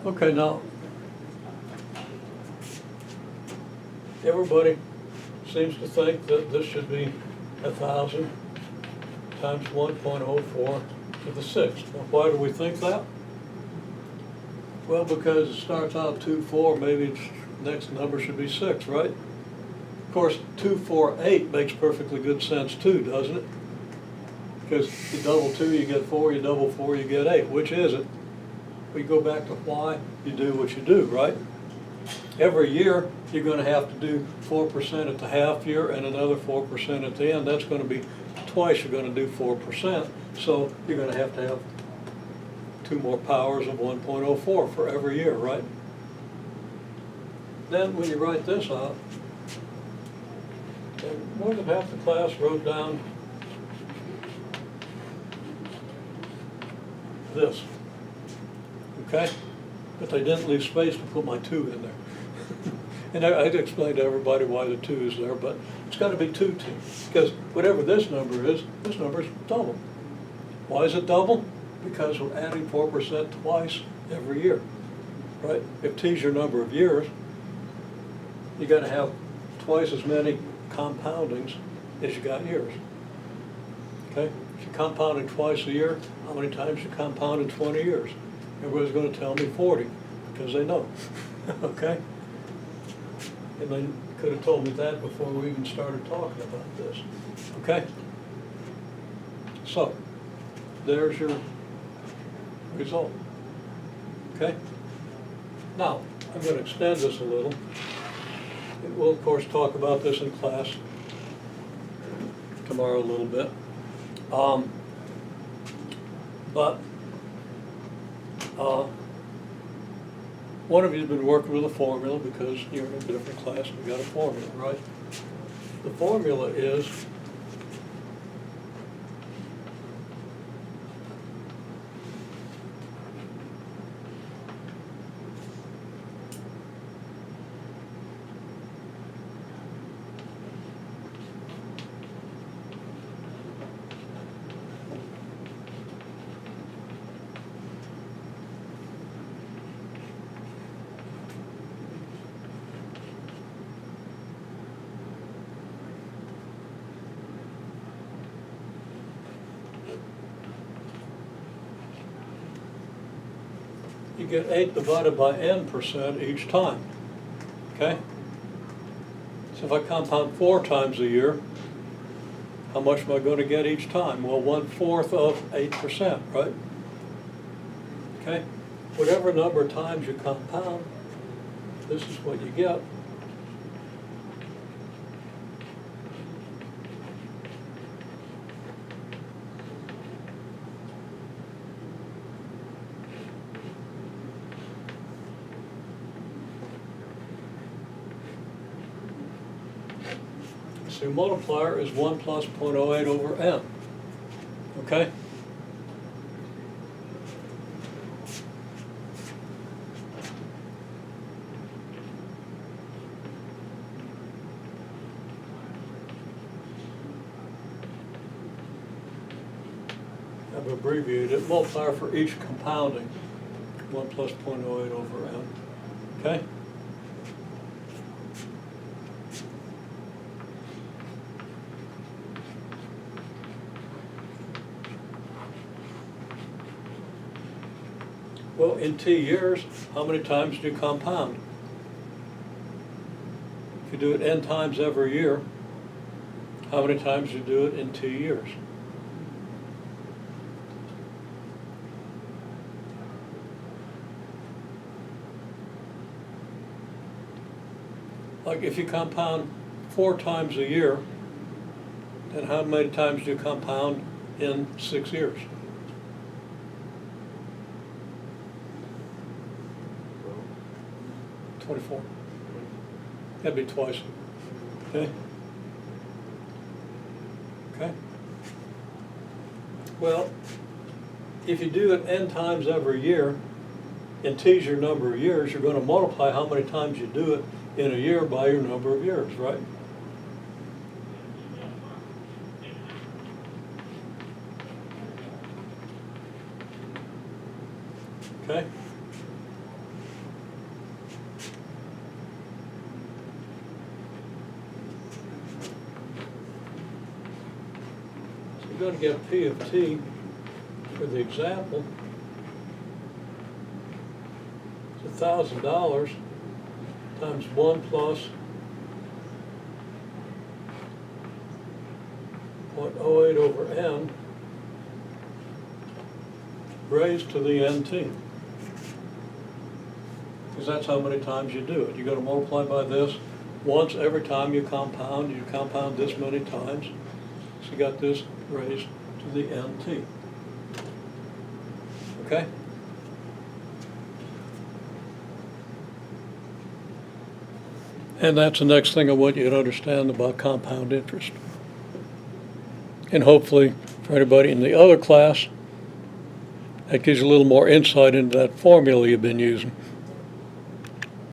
Okay, now, everybody seems to think that this should be 1,000 times 1.04 to the sixth. Now, why do we think that? Well, because it starts out 2, 4, maybe its next number should be 6, right? Of course, 2, 4, 8 makes perfectly good sense too, doesn't it? Because you double 2, you get 4, you double 4, you get 8. Which is it? We go back to why you do what you do, right? Every year, you're going to have to do 4% at the half year and another 4% at the end. That's going to be twice you're going to do 4%. So you're going to have 2 more powers of 1.04 for every year, right? Then when you write this out, and more than half the class wrote down this, okay? But they didn't leave space to put my 2 in there. And I'd explain to everybody why the 2 is there, but it's got to be 2 t, because whatever this number is double. Why is it double? Because we're adding 4% twice every year, right? If t is your number of years, you got to have twice as many compoundings as you got years. Okay? If you compounded twice a year, how many times you compound in 20 years? Everybody's going to tell me 40, because they know. Okay? And they could have told me that before we even started talking about this. Okay? So, there's your result. Okay? Now, I'm going to extend this a little. And we'll, of course, talk about this in class tomorrow a little bit. One of you has been working with a formula because you're in a different class and you got a formula, right? The formula is you get 8 divided by n% each time, okay? So if I compound 4 times a year, how much am I going to get each time? Well, 1/4 of 8%, right? Okay? Whatever number of times you compound, this is what you get. So your multiplier is 1 plus 0.08 over n, okay? I've abbreviated it, multiplier for each compounding, 1 plus 0.08 over n, okay? Well, in t years, how many times do you compound? If you do it n times every year, how many times do you do it in t years? Like if you compound 4 times a year, then how many times do you compound in 6 years? 24. That'd be twice. Okay? Okay? Well, if you do it n times every year, and t is your number of years, you're going to multiply how many times you do it in a year by your number of years, right? Okay? you're going to get P of t for the example. It's $1,000 times 1 plus 0.08 over n raised to the nt. Because that's how many times you do it. You're going to multiply by this once every time you compound this many times. So you got this raised to the nt. Okay? And that's the next thing I want you to understand about compound interest. And hopefully, for anybody in the other class, that gives you a little more insight into that formula you've been using.